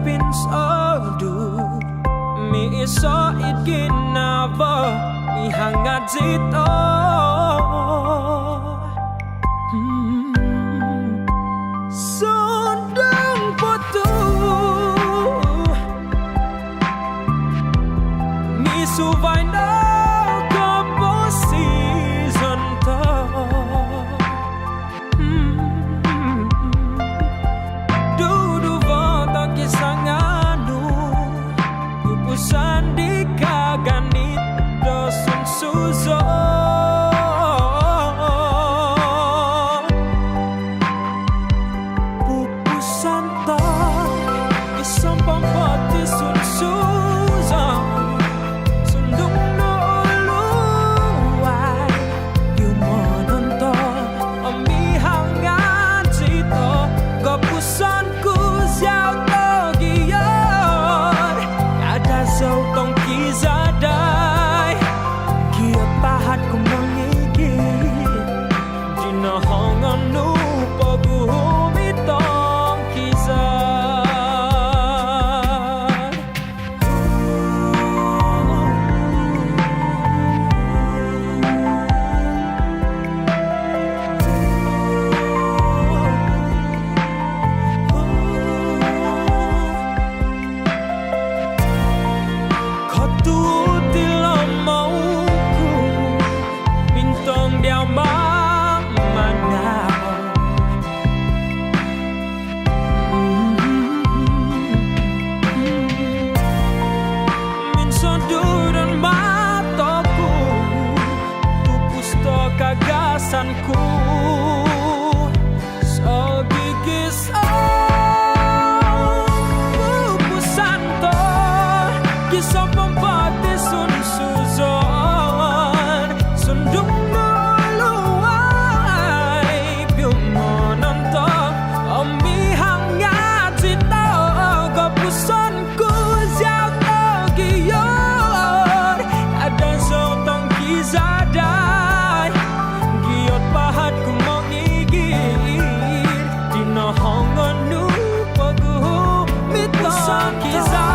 pinsodu mi iso ikinabo mi hangat zito sundang putu mi suvai no Sandika ganit dosun suzo pupusan to isampang pati sun suzo sundung no luwai yumonon to omihangan cito gopusan ku xiao to giyon Dazau tong kizadai Kia pahat ku mengigit Dina hongan nu paguhumi tong kizad kagasanku so gigis pupusan to kisah pempati sun suzon sundung no luai piumonan to omi hangat cita gopusanku xiao to giyon ada sotong kizada hongan nu paguh mitong kisah